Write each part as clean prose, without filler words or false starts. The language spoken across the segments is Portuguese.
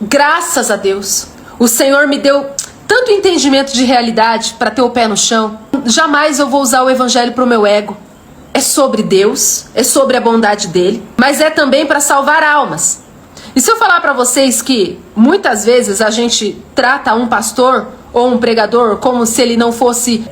Graças a Deus, o Senhor me deu tanto entendimento de realidade para ter o pé no chão. Jamais eu vou usar o evangelho para o meu ego. É sobre Deus, é sobre a bondade dele, mas é também para salvar almas. E se eu falar para vocês que muitas vezes a gente trata um pastor ou um pregador como se ele não fosse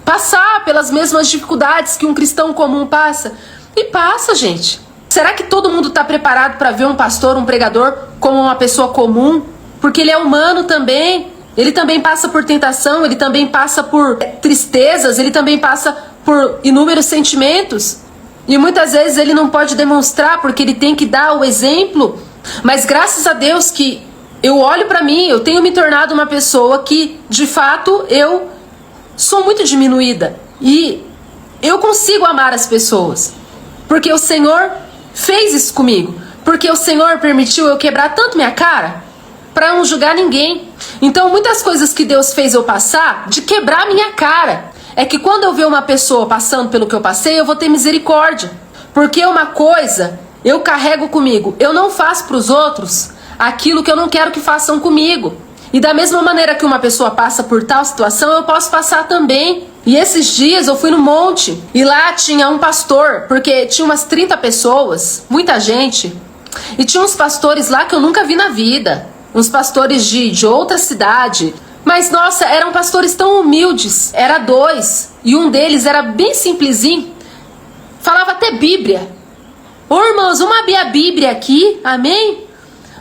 passar pelas mesmas dificuldades que um cristão comum passa? E passa, gente. Será que todo mundo está preparado para ver um pastor, um pregador como uma pessoa comum? Porque ele é humano também. Ele também passa por tentação, ele também passa por tristezas, ele também passa por inúmeros sentimentos. E muitas vezes ele não pode demonstrar porque ele tem que dar o exemplo. Mas graças a Deus que eu olho para mim, eu tenho me tornado uma pessoa que, de fato, eu sou muito diminuída. E eu consigo amar as pessoas. Porque o Senhor fez isso comigo. Porque o Senhor permitiu eu quebrar tanto minha cara para não julgar ninguém. Então muitas coisas que Deus fez eu passar, de quebrar minha cara, é que quando eu ver uma pessoa passando pelo que eu passei, eu vou ter misericórdia. Porque uma coisa eu carrego comigo, eu não faço para os outros aquilo que eu não quero que façam comigo. E da mesma maneira que uma pessoa passa por tal situação, eu posso passar também. E esses dias eu fui no monte e lá tinha um pastor, porque tinha umas 30 pessoas, muita gente, e tinha uns pastores lá que eu nunca vi na vida, uns pastores de outra cidade. Mas nossa, eram pastores tão humildes, era 2, e um deles era bem simplesinho, falava até Bíblia. Ô irmãos, vamos abrir a Bíblia aqui, amém?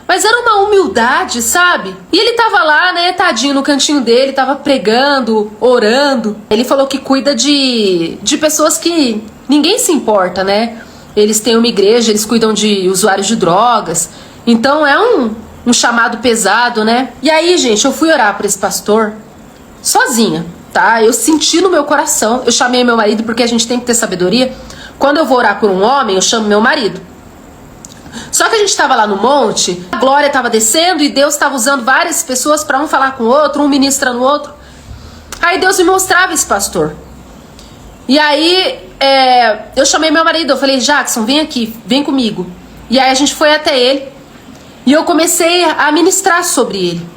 Mas era uma humildade, sabe? E ele tava lá, né, tadinho, no cantinho dele, tava pregando, orando. Ele falou que cuida de pessoas que ninguém se importa, né? Eles têm uma igreja, eles cuidam de usuários de drogas. Então é um chamado pesado, né? E aí, gente, eu fui orar por esse pastor sozinha, tá? Eu senti no meu coração, eu chamei meu marido porque a gente tem que ter sabedoria. Quando eu vou orar por um homem, eu chamo meu marido. Só que a gente estava lá no monte, a glória estava descendo e Deus estava usando várias pessoas para um falar com o outro, um ministra no outro. Aí Deus me mostrava esse pastor. E aí eu chamei meu marido, eu falei, Jackson, vem aqui, vem comigo. E aí a gente foi até ele e eu comecei a ministrar sobre ele.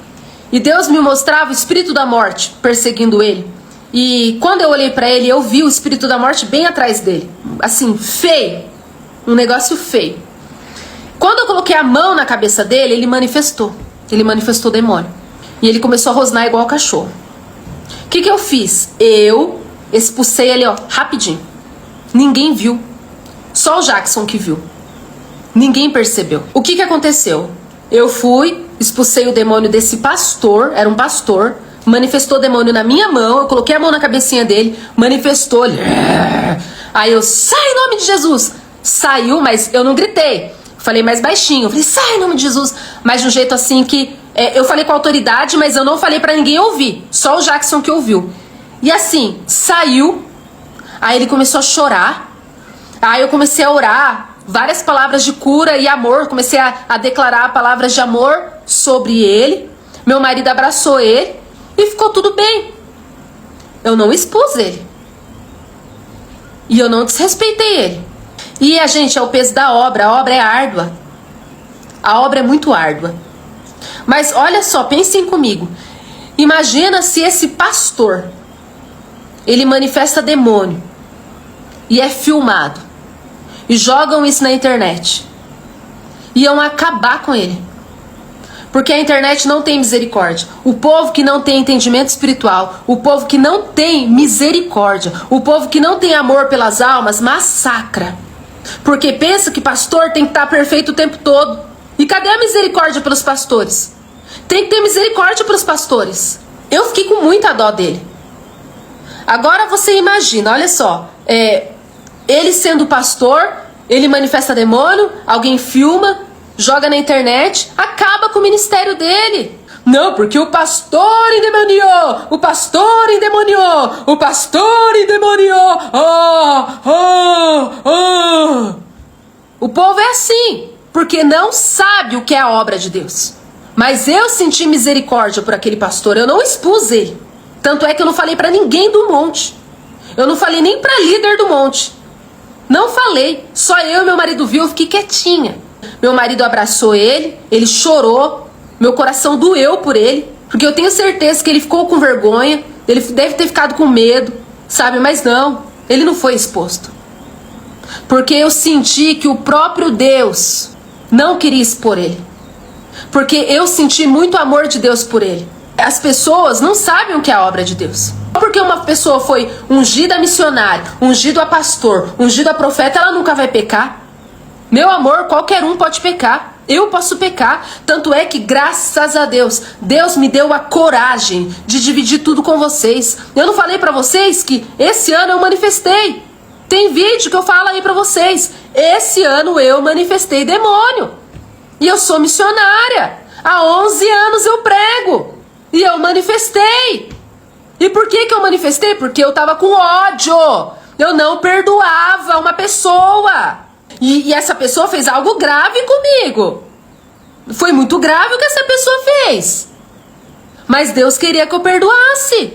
E Deus me mostrava o espírito da morte perseguindo ele. E quando eu olhei para ele, eu vi o espírito da morte bem atrás dele. Assim, feio. Um negócio feio. Quando eu coloquei a mão na cabeça dele, ele manifestou. Ele manifestou o demônio. E ele começou a rosnar igual cachorro. O que eu fiz? Eu expulsei ele, ó, rapidinho. Ninguém viu. Só o Jackson que viu. Ninguém percebeu. O que aconteceu? Eu fui, expulsei o demônio desse pastor, era um pastor, manifestou o demônio na minha mão, eu coloquei a mão na cabecinha dele, manifestou ele. Aí eu, sai em nome de Jesus. Saiu, mas eu não gritei. Falei mais baixinho, falei, sai em nome de Jesus. Mas de um jeito assim que eu falei com autoridade, mas eu não falei pra ninguém ouvir. Só o Jackson que ouviu. E assim, saiu. Aí ele começou a chorar. Aí eu comecei a orar várias palavras de cura e amor. Comecei a declarar palavras de amor sobre ele. Meu marido abraçou ele e ficou tudo bem. Eu não expus ele. E eu não desrespeitei ele. E a gente, é o peso da obra. A obra é árdua. A obra é muito árdua. Mas olha só, pensem comigo. Imagina se esse pastor, ele manifesta demônio e é filmado. E jogam isso na internet. Iam acabar com ele. Porque a internet não tem misericórdia. O povo que não tem entendimento espiritual, o povo que não tem misericórdia, o povo que não tem amor pelas almas, massacra. Porque pensa que pastor tem que estar perfeito o tempo todo. E cadê a misericórdia pelos pastores? Tem que ter misericórdia pelos pastores. Eu fiquei com muita dó dele. Agora você imagina, olha só. Ele sendo pastor, ele manifesta demônio, alguém filma, joga na internet, acaba com o ministério dele. Não, porque o pastor endemoniou, o pastor endemoniou, o pastor endemoniou. O povo é assim, porque não sabe o que é a obra de Deus. Mas eu senti misericórdia por aquele pastor, eu não expus ele. Tanto é que eu não falei pra ninguém do monte. Eu não falei nem pra líder do monte. Não falei, só eu e meu marido viu, eu fiquei quietinha. Meu marido abraçou ele, ele chorou. Meu coração doeu por ele, porque eu tenho certeza que ele ficou com vergonha, ele deve ter ficado com medo, sabe? Mas não, ele não foi exposto. Porque eu senti que o próprio Deus não queria expor ele. Porque eu senti muito amor de Deus por ele. As pessoas não sabem o que é a obra de Deus. Porque uma pessoa foi ungida a missionário, ungida a pastor, ungida a profeta, ela nunca vai pecar. Meu amor, qualquer um pode pecar. Eu posso pecar. Tanto é que, graças a Deus, Deus me deu a coragem de dividir tudo com vocês. Eu não falei pra vocês que esse ano eu manifestei. Tem vídeo que eu falo aí pra vocês. Esse ano eu manifestei demônio. E eu sou missionária. Há 11 anos eu prego. E eu manifestei. E por que eu manifestei? Porque eu tava com ódio. Eu não perdoava uma pessoa. E essa pessoa fez algo grave comigo. Foi muito grave o que essa pessoa fez. Mas Deus queria que eu perdoasse.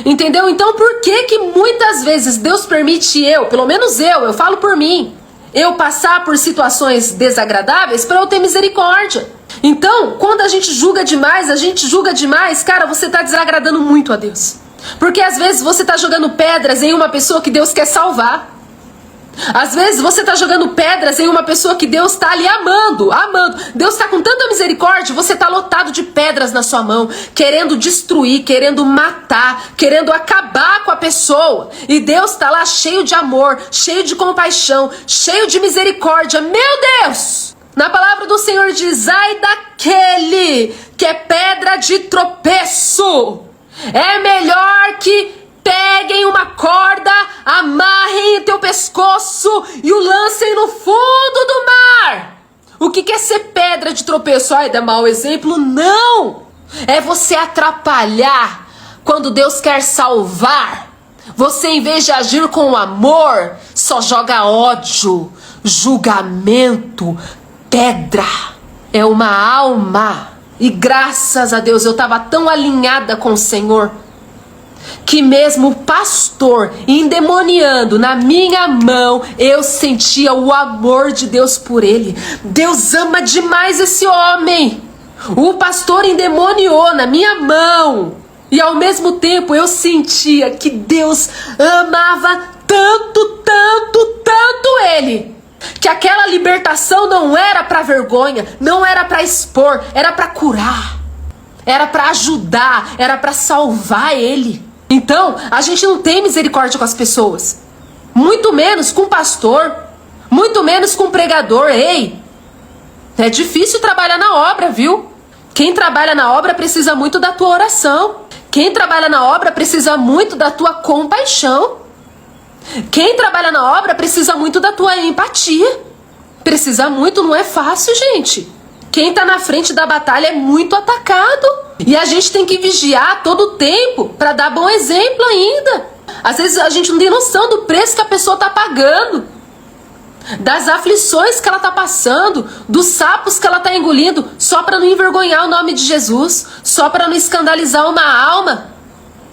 Entendeu? Então por que muitas vezes Deus permite pelo menos eu falo por mim, eu passar por situações desagradáveis para eu ter misericórdia? Então, quando a gente julga demais, cara, você tá desagradando muito a Deus. Porque às vezes você tá jogando pedras em uma pessoa que Deus quer salvar. Às vezes você tá jogando pedras em uma pessoa que Deus tá ali amando. Deus tá com tanta misericórdia, você tá lotado de pedras na sua mão, querendo destruir, querendo matar, querendo acabar com a pessoa. E Deus tá lá cheio de amor, cheio de compaixão, cheio de misericórdia. Meu Deus! Na palavra do Senhor diz: ai daquele que é pedra de tropeço. É melhor que peguem uma corda, amarrem o teu pescoço e o lancem no fundo do mar. O que é ser pedra de tropeço? Ai, dá mau exemplo? Não! É você atrapalhar quando Deus quer salvar. Você, em vez de agir com amor, só joga ódio, julgamento, pedra. É uma alma. E graças a Deus eu estava tão alinhada com o Senhor que mesmo o pastor endemoniando na minha mão, eu sentia o amor de Deus por ele. Deus ama demais esse homem. O pastor endemoniou na minha mão. E ao mesmo tempo eu sentia que Deus amava tanto ele. Que aquela libertação não era para vergonha, não era para expor, era para curar. Era para ajudar, era para salvar ele. Então, a gente não tem misericórdia com as pessoas. Muito menos com o pastor. Muito menos com o pregador. Ei, é difícil trabalhar na obra, viu? Quem trabalha na obra precisa muito da tua oração. Quem trabalha na obra precisa muito da tua compaixão. Quem trabalha na obra precisa muito da tua empatia. Precisa muito, não é fácil, gente. Quem tá na frente da batalha é muito atacado. E a gente tem que vigiar todo o tempo para dar bom exemplo ainda. Às vezes a gente não tem noção do preço que a pessoa tá pagando, das aflições que ela tá passando, dos sapos que ela tá engolindo, só para não envergonhar o nome de Jesus, só para não escandalizar uma alma.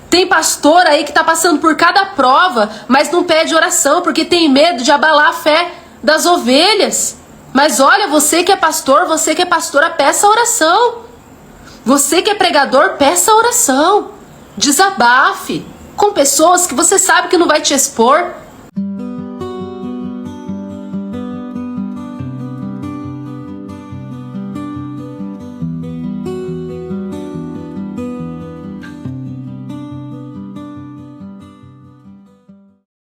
Tem pastor aí que tá passando por cada prova, mas não pede oração porque tem medo de abalar a fé das ovelhas. Mas olha, você que é pastor, você que é pastora, peça oração. Você que é pregador, peça oração. Desabafe com pessoas que você sabe que não vai te expor.